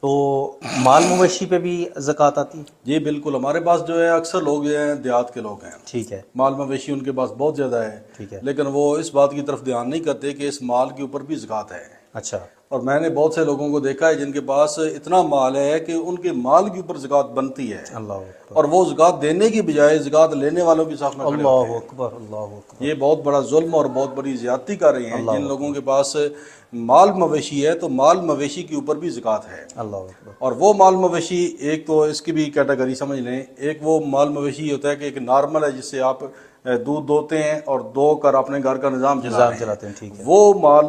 تو مال مویشی پہ بھی زکوٰۃ آتی ہے؟ جی بالکل، ہمارے پاس جو ہے اکثر لوگ جو ہیں دیہات کے لوگ ہیں، ٹھیک ہے، مال مویشی ان کے پاس بہت زیادہ ہے، ٹھیک ہے، لیکن وہ اس بات کی طرف دھیان نہیں کرتے کہ اس مال کے اوپر بھی زکوٰۃ ہے۔ اچھا، اور میں نے بہت سے لوگوں کو دیکھا ہے جن کے پاس اتنا مال ہے کہ ان کے مال کے اوپر زکوٰۃ بنتی ہے، اللہ اکبر، اور وہ زکوٰۃ دینے کی بجائے زکوٰۃ لینے والوں کی صف میں کھڑے ہوتے اللہ ہیں۔ اکبر، اللہ اکبر، یہ بہت بڑا ظلم اور بہت بڑی زیادتی کر رہے ہیں۔ اللہ جن لوگوں کے پاس مال مویشی ہے تو مال مویشی کے اوپر بھی زکوٰۃ ہے، اللہ اکبر، اور وہ مال مویشی ایک تو اس کی بھی کیٹیگری سمجھ لیں، ایک وہ مال مویشی ہوتا ہے کہ ایک نارمل ہے جس سے آپ دودھ دوتے ہیں اور دو کر اپنے گھر کا نظام چلاتے ہیں، ٹھیک ہے، وہ مال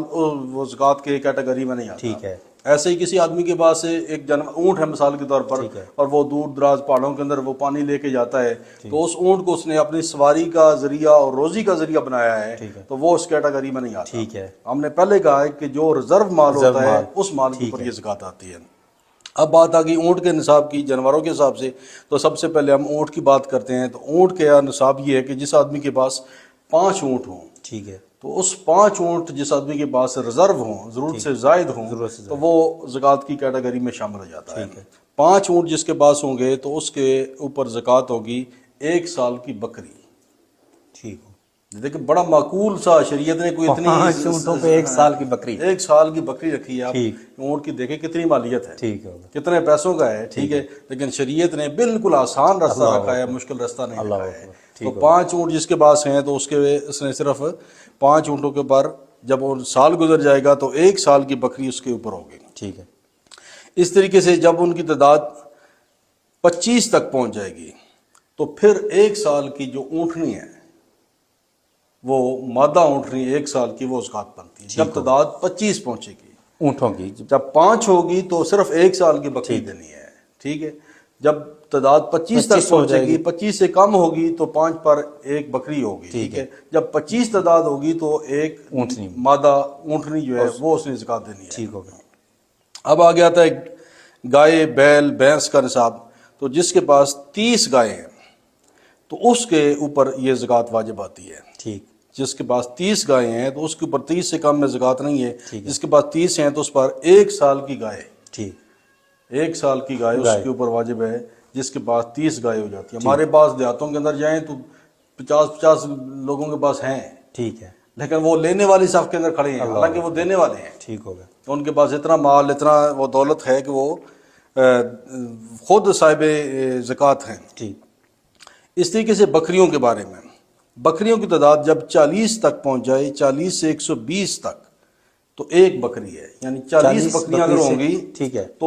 وہ زکوٰۃ کے کیٹیگری میں نہیں آتا۔ ٹھیک ہے، ایسے ہی کسی آدمی کے پاس ایک اونٹ ہے مثال کے طور پر، ٹھیک ہے، اور وہ دور دراز پہاڑوں کے اندر وہ پانی لے کے جاتا ہے، تو اس اونٹ کو اس نے اپنی سواری کا ذریعہ اور روزی کا ذریعہ بنایا ہے، ٹھیک ہے، تو وہ اس کیٹیگری میں نہیں آتا۔ ٹھیک ہے، ہم نے پہلے کہا ہے کہ جو ریزرو مال ہوتا ہے اس مال کے اوپر یہ زکوٰۃ آتی ہے۔ اب بات آ گئی اونٹ کے نصاب کی، جانوروں کے حساب سے، تو سب سے پہلے ہم اونٹ کی بات کرتے ہیں۔ تو اونٹ کا نصاب یہ ہے کہ جس آدمی کے پاس 5 اونٹ ہوں، ٹھیک ہے، تو اس 5 اونٹ جس آدمی کے پاس ریزرو ہوں، ضرورت سے زائد ہوں، تو وہ زکوٰۃ کی کیٹیگری میں شامل ہو جاتا ہے۔ 5 اونٹ جس کے پاس ہوں گے تو اس کے اوپر زکوٰۃ ہوگی 1 سال کی بکری۔ ٹھیک ہو، دیکھیں بڑا معقول سا، شریعت نے کوئی اتنی 5 اونٹوں پہ 1 سال کی بکری، 1 سال کی بکری رکھی ہے۔ آپ ٹھیک، اونٹ کی دیکھیں کتنی مالیت ہے، ٹھیک ہوگا، کتنے پیسوں کا ہے، ٹھیک ہے، لیکن شریعت نے بالکل آسان راستہ رکھا ہے، مشکل راستہ نہیں اللہ رکھا ہے۔ اکبر، تو 5 اونٹ جس کے پاس ہیں تو اس نے صرف 5 اونٹوں کے اوپر جب وہ سال گزر جائے گا تو 1 سال کی بکری اس کے اوپر ہوگی۔ ٹھیک ہے، اس طریقے سے جب ان کی تعداد 25 تک پہنچ جائے گی تو پھر 1 سال کی جو اونٹنی ہے، وہ مادہ اونٹنی 1 سال کی، وہ زکوٰۃ بنتی ہے جب تعداد 25 پہنچے گی۔ اونٹوں کی، جب 5 ہوگی تو صرف 1 سال کی بکری دینی ہے، ٹھیک ہے۔ جب تعداد 25 تک پہنچے گی، 25 سے کم ہوگی تو 5 پر 1 بکری ہوگی، ٹھیک ہے۔ جب 25 تعداد ہوگی تو 1 اونٹنی، مادہ اونٹنی جو ہے وہ اس نے زکوٰۃ دینی ہے۔ ٹھیک ہو گیا۔ اب آ گیا تھا گائے، بیل، بھینس کا نصاب۔ تو جس کے پاس 30 گائے ہیں تو اس کے اوپر یہ زکوٰۃ واجب آتی ہے۔ ٹھیک، جس کے پاس 30 گائے ہیں تو اس کے اوپر 30 سے کم میں زکوٰۃ نہیں ہے۔ جس کے پاس 30 ہیں تو اس پر 1 سال کی گائے، ٹھیک، 1 سال کی گائے اس کے اوپر واجب ہے، جس کے پاس 30 گائے ہو جاتی ہیں۔ ہمارے پاس دیہاتوں کے اندر جائیں تو 50 لوگوں کے پاس ہیں، ٹھیک ہے، لیکن وہ لینے والی صف کے اندر کھڑے ہیں، حالانکہ وہ دینے والے ہیں۔ ٹھیک ہو گیا، ان کے پاس اتنا مال، اتنا وہ دولت ہے کہ وہ خود صاحب زکوٰۃ ہیں۔ ٹھیک، اس طریقے سے بکریوں کے بارے میں، بکریوں کی تعداد جب 40 تک پہنچ جائے، 40 سے 120 تک، تو 1 بکری ہے، یعنی 40 بکریاں اگر ہوں گی ٹھیک ہے، تو